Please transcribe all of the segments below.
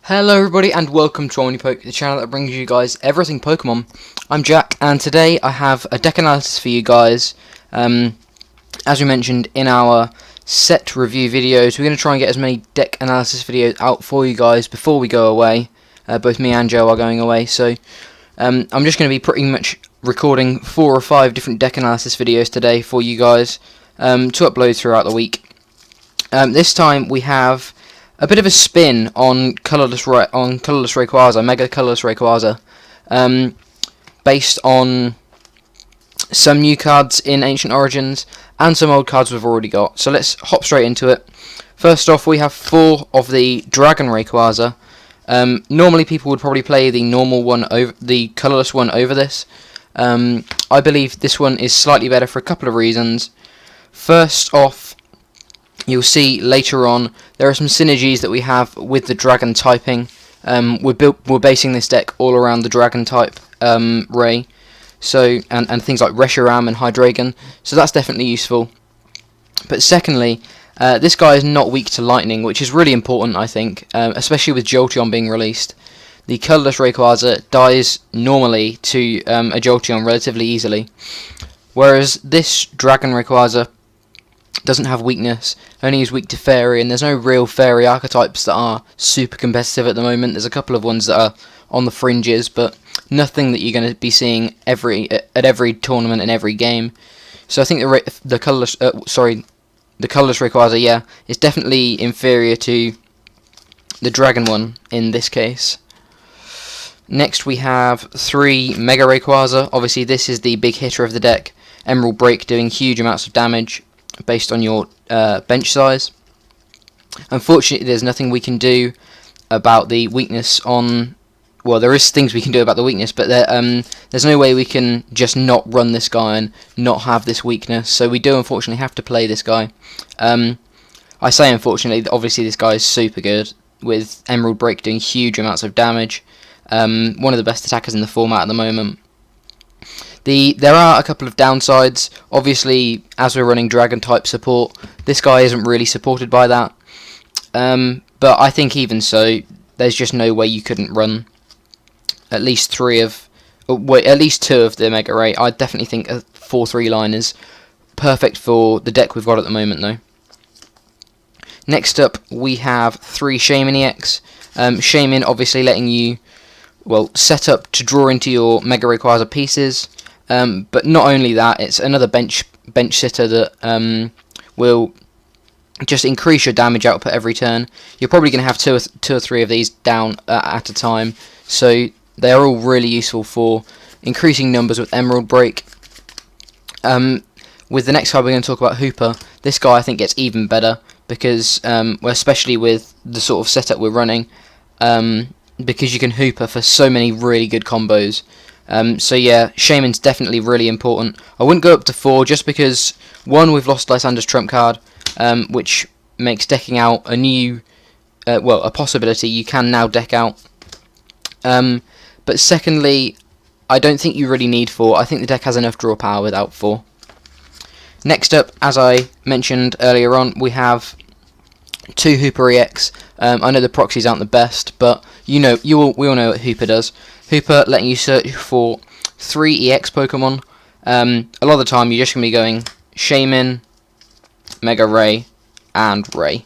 Hello everybody and welcome to Omnipoke, the channel that brings you guys everything Pokemon. I'm Jack and today I have a deck analysis for you guys. As we mentioned in our set review videos, we're going to try and get as many deck analysis videos out for you guys before we go away. Both me and Joe are going away, so I'm just going to be pretty much recording 4 or 5 different deck analysis videos today for you guys to upload throughout the week. This time we have a bit of a spin on Colourless Rayquaza, Mega Colourless Rayquaza, based on some new cards in Ancient Origins and some old cards we've already got. So let's hop straight into it. First off, we have 4 of the Dragon Rayquaza. Normally people would probably play the normal one over the colourless one over this. I believe this one is slightly better for a couple of reasons. First off, you'll see later on there are some synergies that we have with the dragon typing. We're basing this deck all around the dragon type Ray, so and things like Reshiram and Hydreigon, so that's definitely useful. But secondly, this guy is not weak to lightning, which is really important, I think, especially with Jolteon being released. The colourless Rayquaza dies normally to a Jolteon relatively easily, whereas this dragon Rayquaza doesn't have weakness, only is weak to fairy, and there's no real fairy archetypes that are super competitive at the moment. There's a couple of ones that are on the fringes, but nothing that you're going to be seeing at every tournament and every game. So I think the colourless Rayquaza, is definitely inferior to the dragon one in this case. Next we have 3 Mega Rayquaza. Obviously this is the big hitter of the deck. Emerald Break doing huge amounts of damage based on your bench size. Unfortunately, there's nothing we can do about the weakness on... Well, there is things we can do about the weakness, but there's no way we can just not run this guy and not have this weakness, so we do unfortunately have to play this guy. I say unfortunately, obviously this guy is super good, with Emerald Break doing huge amounts of damage. One of the best attackers in the format at the moment. There are a couple of downsides. Obviously, as we're running Dragon type support, this guy isn't really supported by that. But I think even so, there's just no way you couldn't run at least 2 of the Mega Ray. I definitely think a 4-3 line is perfect for the deck we've got at the moment, though. Next up, we have 3 Shaymin EX. Shaymin obviously letting you set up to draw into your Mega Rayquaza pieces. But not only that, it's another bench sitter that will just increase your damage output every turn. You're probably going to have 2 or 3 of these down at a time, so they are all really useful for increasing numbers with Emerald Break. With the next card we're going to talk about, Hooper, this guy I think gets even better because, especially with the sort of setup we're running, because you can Hooper for so many really good combos. So yeah, Shaymin's definitely really important. I wouldn't go up to 4 just because, 1, we've lost Lysander's trump card, which makes decking out a new, a possibility you can now deck out. But secondly, I don't think you really need 4. I think the deck has enough draw power without 4. Next up, as I mentioned earlier on, we have 2 Hooper EX. I know the proxies aren't the best, but we all know what Hooper does. Hooper letting you search for 3 EX Pokemon. A lot of the time you're just going to be going Shaymin, Mega Ray, and Ray.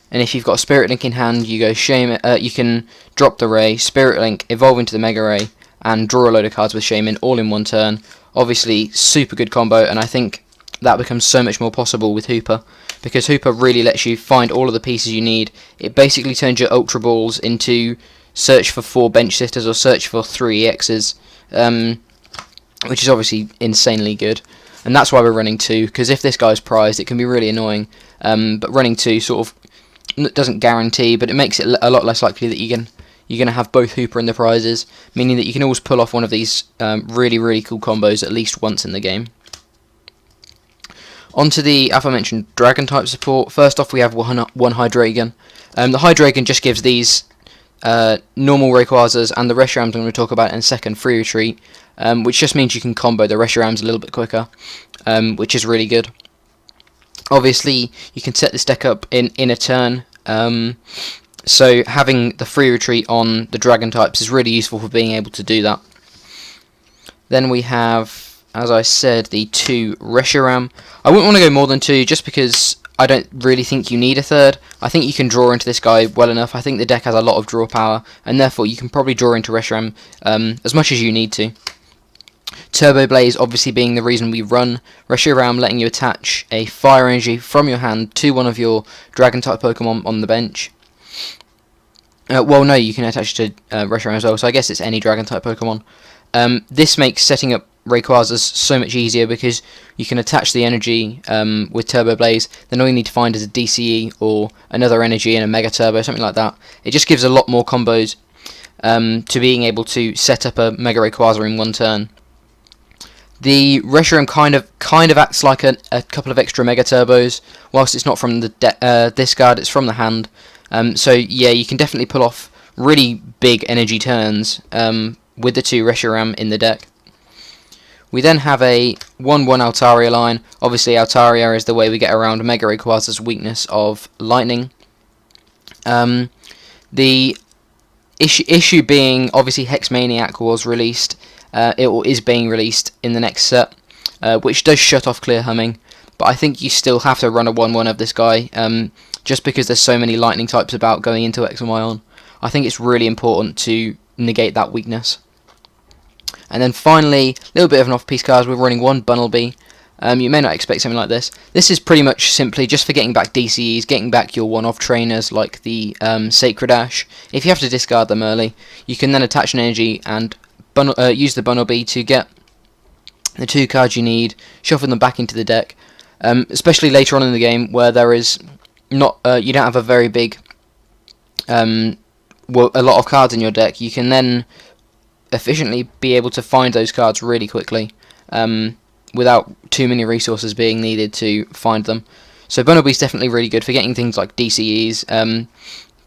And if you've got a Spirit Link in hand, you go Shaymin. You can drop the Ray, Spirit Link, evolve into the Mega Ray, and draw a load of cards with Shaymin all in one turn. Obviously, super good combo, and I think that becomes so much more possible with Hooper, because Hooper really lets you find all of the pieces you need. It basically turns your Ultra Balls into search for 4 bench sitters or search for 3 EXs, which is obviously insanely good. And that's why we're running 2, because if this guy's prized, it can be really annoying. But running 2 sort of doesn't guarantee, but it makes it a lot less likely that you're going to have both Hooper and the prizes, meaning that you can always pull off one of these really, really cool combos at least once in the game. Onto the aforementioned Dragon type support. First off, we have one Hydreigon. The Hydreigon just gives these normal Rayquazas and the Reshirams I'm going to talk about in a second free retreat, which just means you can combo the Reshirams a little bit quicker, which is really good. Obviously, you can set this deck up in a turn, So having the free retreat on the dragon types is really useful for being able to do that. Then we have, as I said, the 2 Reshiram. I wouldn't want to go more than 2 just because I don't really think you need a third. I think you can draw into this guy well enough. I think the deck has a lot of draw power, and therefore you can probably draw into Reshiram as much as you need to. Turbo Blaze obviously being the reason we run Reshiram, letting you attach a fire energy from your hand to one of your dragon type Pokemon on the bench. Well, no, you can attach it to Reshiram as well, so I guess it's any dragon type Pokemon. This makes setting up Rayquazas so much easier because you can attach the energy with Turbo Blaze. Then all you need to find is a DCE or another energy and a Mega Turbo, something like that. It just gives a lot more combos to being able to set up a Mega Rayquaza in one turn. The Reshiram kind of acts like a couple of extra Mega Turbos, whilst it's not from the discard, it's from the hand. So yeah, you can definitely pull off really big energy turns with the 2 Reshiram in the deck. We then have a 1-1 Altaria line. Obviously Altaria is the way we get around Mega Rayquaza's weakness of lightning. The issue being, obviously Hex Maniac was released. It is being released in the next set, which does shut off Clear Humming, but I think you still have to run a 1-1 of this guy, just because there's so many lightning types about going into X and Y on. I think it's really important to negate that weakness. And then finally, a little bit of an off-piece card, we're running 1 Bunnelby. You may not expect something like this. This is pretty much simply just for getting back DCEs, getting back your one-off trainers like the Sacred Ash. If you have to discard them early, you can then attach an energy and use the Bunnelby to get the 2 cards you need, shuffle them back into the deck, especially later on in the game where there is not you don't have a very big a lot of cards in your deck. You can then efficiently be able to find those cards really quickly without too many resources being needed to find them. So Bunnelby is definitely really good for getting things like DCEs,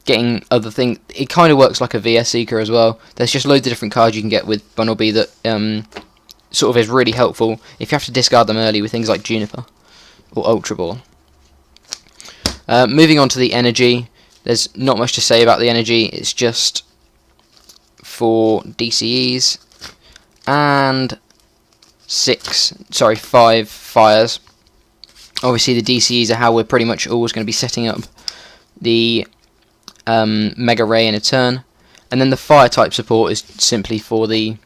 getting other things. It kind of works like a VS Seeker as well. There's just loads of different cards you can get with Bunnelby that sort of is really helpful if you have to discard them early with things like Juniper or Ultra Ball. Moving on to the energy, there's not much to say about the energy. It's just for DCEs and 5 fires. Obviously the DCEs are how we're pretty much always going to be setting up the Mega Ray in a turn, and then the fire type support is simply for the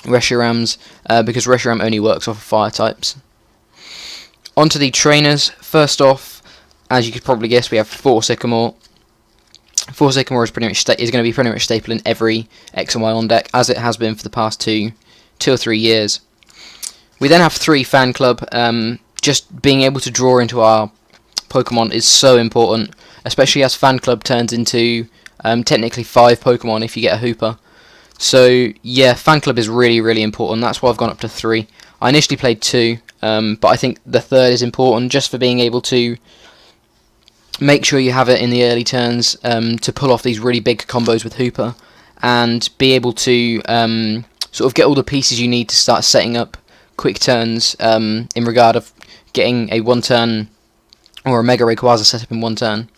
Reshirams, because Reshiram only works off of fire types. Onto the trainers. First off, as you could probably guess, we have 4 Sycamore. 4 Sycamore is going to be pretty much staple in every X and Y on deck, as it has been for the past 2 or 3 years. We then have 3 Fan Club. Just being able to draw into our Pokemon is so important, especially as Fan Club turns into technically 5 Pokemon if you get a Hooper. So yeah, Fan Club is really, really important. That's why I've gone up to 3. I initially played 2, but I think the 3rd is important just for being able to make sure you have it in the early turns to pull off these really big combos with Hooper, and be able to sort of get all the pieces you need to start setting up quick turns in regard of getting a 1-turn or a Mega Rayquaza set up in 1 turn.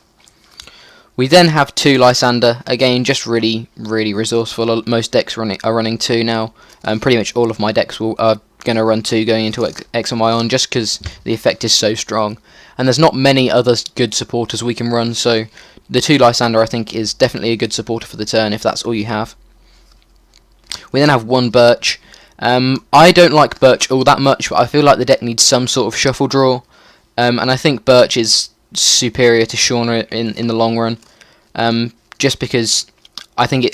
We then have 2 Lysander, again just really, really resourceful. Most decks are running 2 now. Pretty much all of my decks are going to run 2 going into X and Y on, just because the effect is so strong. And there's not many other good supporters we can run, so the 2 Lysander I think is definitely a good supporter for the turn if that's all you have. We then have 1 Birch. I don't like Birch all that much, but I feel like the deck needs some sort of shuffle draw, and I think Birch is superior to Shauna in the long run, just because I think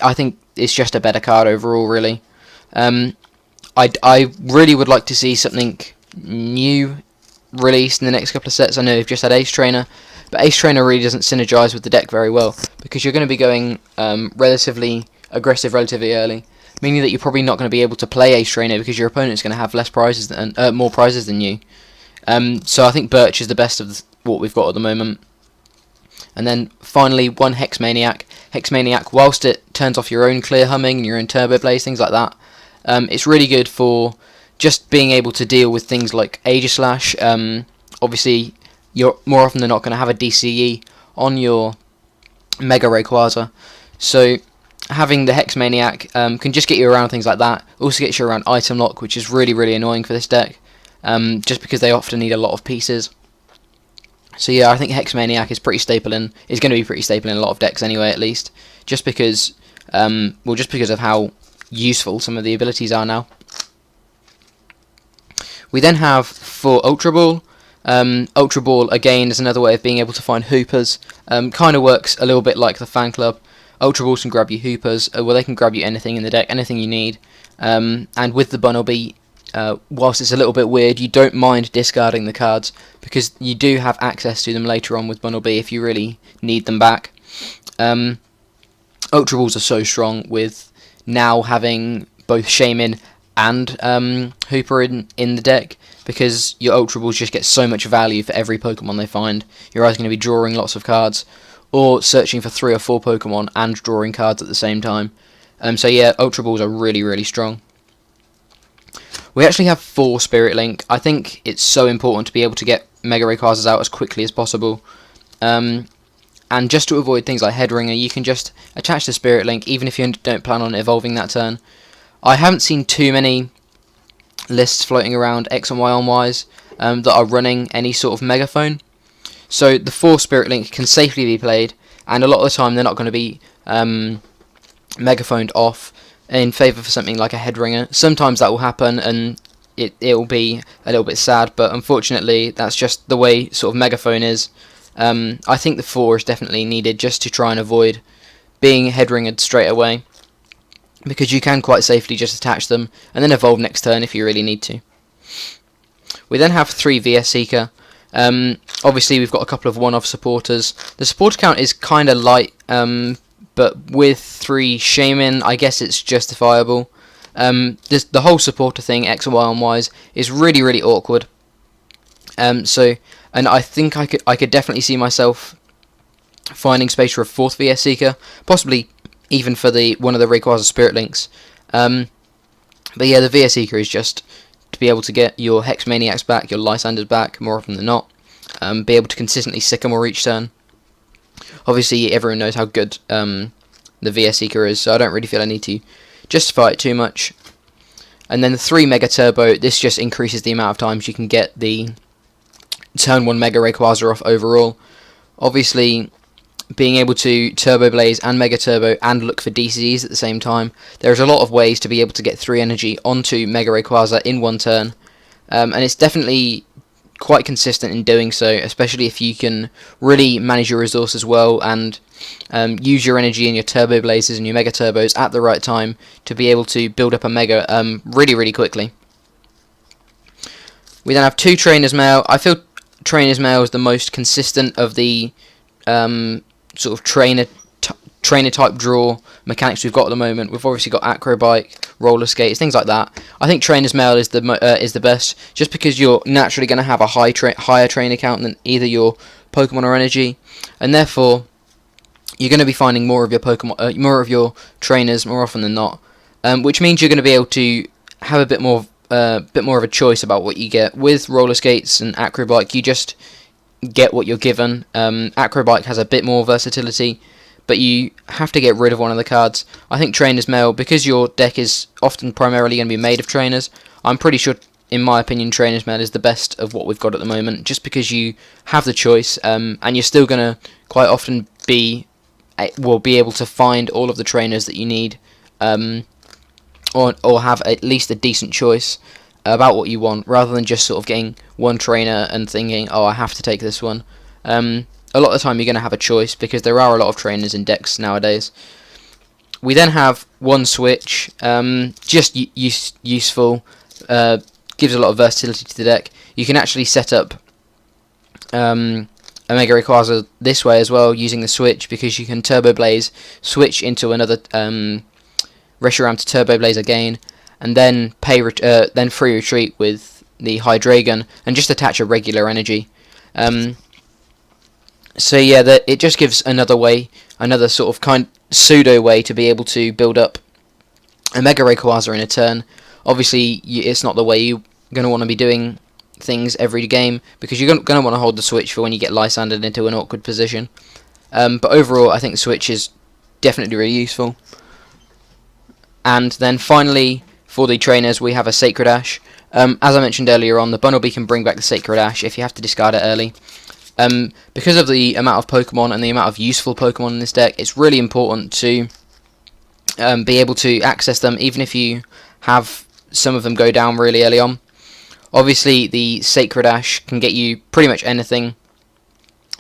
it's just a better card overall, really. I really would like to see something new released in the next couple of sets. I know we've just had Ace Trainer, but Ace Trainer really doesn't synergize with the deck very well, because you're going to be going relatively aggressive relatively early, meaning that you're probably not going to be able to play Ace Trainer because your opponent's going to have more prizes than you. So I think Birch is the best of what we've got at the moment. And then finally 1 Hex Maniac. Hex Maniac, whilst it turns off your own Clear Humming and your own Turbo Blaze, things like that, it's really good for just being able to deal with things like Aegislash. Obviously, you're more often than not going to have a DCE on your Mega Rayquaza. So having the Hex Maniac can just get you around things like that. Also gets you around Item Lock, which is really annoying for this deck, just because they often need a lot of pieces. So yeah, I think Hex Maniac is going to be pretty staple in a lot of decks anyway, at least, just because of how useful some of the abilities are now. We then have for Ultra Ball. Ultra Ball again is another way of being able to find Hoopers. Kind of works a little bit like the Fan Club. Ultra Balls can grab you Hoopers, well, they can grab you anything in the deck, anything you need. And with the Bunnelby, whilst it's a little bit weird, you don't mind discarding the cards, because you do have access to them later on with Bunnelby if you really need them back. Ultra Balls are so strong with now having both Shaman and Hooper in the deck, because your Ultra Balls just get so much value for every Pokemon they find. You're either going to be drawing lots of cards, or searching for 3 or 4 Pokemon and drawing cards at the same time. So yeah, Ultra Balls are really strong. We actually have 4 Spirit Link. I think it's so important to be able to get Mega Rayquazas out as quickly as possible. And just to avoid things like Headringer, you can just attach the Spirit Link, even if you don't plan on evolving that turn. I haven't seen too many lists floating around X and Y on Ys that are running any sort of Megaphone. So the 4 Spirit Link can safely be played, and a lot of the time they're not going to be Megaphoned off in favour for something like a Headringer. Sometimes that will happen, and it will be a little bit sad, but unfortunately that's just the way sort of Megaphone is. I think the 4 is definitely needed just to try and avoid being Headringered straight away, because you can quite safely just attach them and then evolve next turn if you really need to. We then have 3 VS Seeker. Obviously we've got a couple of one-off supporters. The supporter count is kind of light, but with 3 Shaman, I guess it's justifiable. The whole supporter thing, X and Y on Ys, is really awkward. And I think I could definitely see myself finding space for a 4th VS Seeker, possibly even for one of the Rayquaza Spirit Links. But yeah, the VS Seeker is just to be able to get your Hex Maniacs back, your Lysanders back, more often than not. Be able to consistently Sycamore each turn. Obviously, everyone knows how good the VS Seeker is, so I don't really feel I need to justify it too much. And then the 3 Mega Turbo, this just increases the amount of times you can get the turn 1 Mega Rayquaza off overall. Obviously, being able to Turbo Blaze and Mega Turbo and look for DCs at the same time, there's a lot of ways to be able to get 3 energy onto Mega Rayquaza in one turn, and it's definitely quite consistent in doing so, especially if you can really manage your resources well and use your energy and your Turbo Blazes and your Mega Turbos at the right time to be able to build up a Mega really quickly. We then have 2 Trainer's Mail. I feel Trainer's Mail is the most consistent of the sort of trainer type draw mechanics we've got at the moment. We've obviously got Acrobike, Roller Skates, things like that. I think Trainer's Mail is the best, just because you're naturally going to have a higher trainer count than either your Pokemon or energy, and therefore you're going to be finding more of your Pokemon, more of your trainers more often than not, which means you're going to be able to have a bit more of a choice about what you get. With Roller Skates and Acrobike, you just get what you're given. Acrobike has a bit more versatility, but you have to get rid of one of the cards. I think Trainer's Mail, because your deck is often primarily going to be made of trainers, I'm pretty sure, in my opinion, Trainer's Mail is the best of what we've got at the moment, just because you have the choice, and you're still going to quite often be able to find all of the trainers that you need, or have at least a decent choice about what you want, rather than just sort of getting one trainer and thinking, oh, I have to take this one. A lot of the time you're going to have a choice, because there are a lot of trainers in decks nowadays. We then have 1 Switch, just useful, gives a lot of versatility to the deck. You can actually set up a Mega Rayquaza this way as well, using the Switch, because you can Turbo Blaze, switch into another Reshiram to Turbo Blaze again, and then then free retreat with the Hydreigon, and just attach a regular energy. So yeah, it just gives another sort of pseudo way to be able to build up a Mega Rayquaza in a turn. Obviously, it's not the way you're going to want to be doing things every game, because you're going to want to hold the Switch for when you get Lysandered into an awkward position. But overall, I think the Switch is definitely really useful. And then finally, for the trainers, we have a Sacred Ash. As I mentioned earlier on, the Bunnelby can bring back the Sacred Ash if you have to discard it early. Because of the amount of Pokemon and the amount of useful Pokemon in this deck, it's really important to be able to access them, even if you have some of them go down really early on. Obviously, the Sacred Ash can get you pretty much anything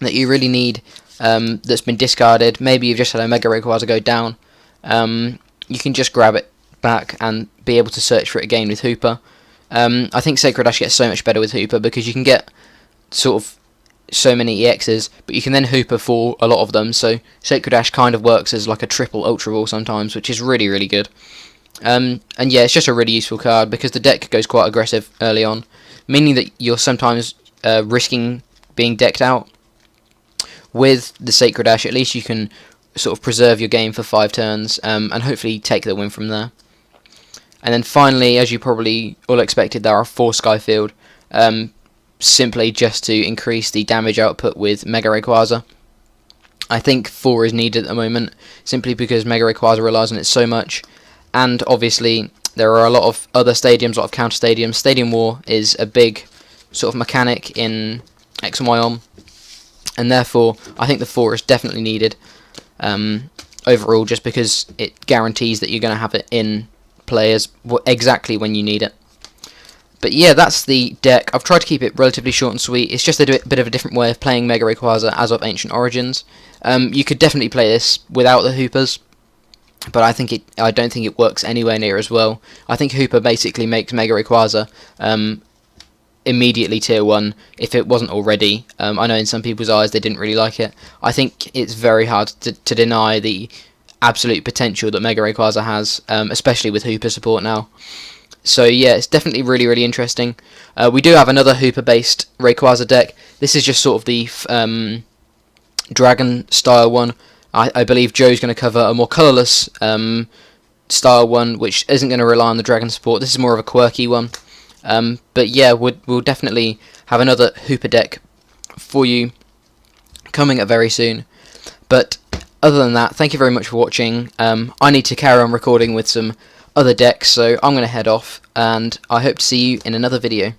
that you really need that's been discarded. Maybe you've just had a Mega Rayquaza go down. You can just grab it back and be able to search for it again with Hooper. I think Sacred Ash gets so much better with Hooper because you can get sort of so many EXs, but you can then Hooper for a lot of them, so Sacred Ash kind of works as like a triple Ultra Ball sometimes, which is really, really good. And yeah, it's just a really useful card because the deck goes quite aggressive early on, meaning that you're sometimes risking being decked out. With the Sacred Ash, at least you can sort of preserve your game for 5 turns and hopefully take the win from there. And then finally, as you probably all expected, there are 4 Skyfield, simply just to increase the damage output with Mega Rayquaza. I think 4 is needed at the moment, simply because Mega Rayquaza relies on it so much, and obviously there are a lot of other stadiums, a lot of counter stadiums. Stadium War is a big sort of mechanic in X and Y on, and therefore I think the 4 is definitely needed overall, just because it guarantees that you're going to have it in players exactly when you need it. But yeah, that's the deck. I've tried to keep it relatively short and sweet. It's just a bit of a different way of playing Mega Rayquaza as of Ancient Origins. You could definitely play this without the Hoopers, but I don't think it works anywhere near as well. I think Hooper basically makes Mega Rayquaza immediately tier 1 if it wasn't already. I know in some people's eyes they didn't really like it. I think it's very hard to deny the absolute potential that Mega Rayquaza has, especially with Hooper support now. So yeah, it's definitely really, really interesting. We do have another Hooper-based Rayquaza deck. This is just sort of the Dragon-style one. I believe Joe's going to cover a more colourless style one, which isn't going to rely on the Dragon support. This is more of a quirky one. But yeah, we'll definitely have another Hooper deck for you coming up very soon. But other than that, thank you very much for watching. I need to carry on recording with some other decks, so I'm going to head off, and I hope to see you in another video.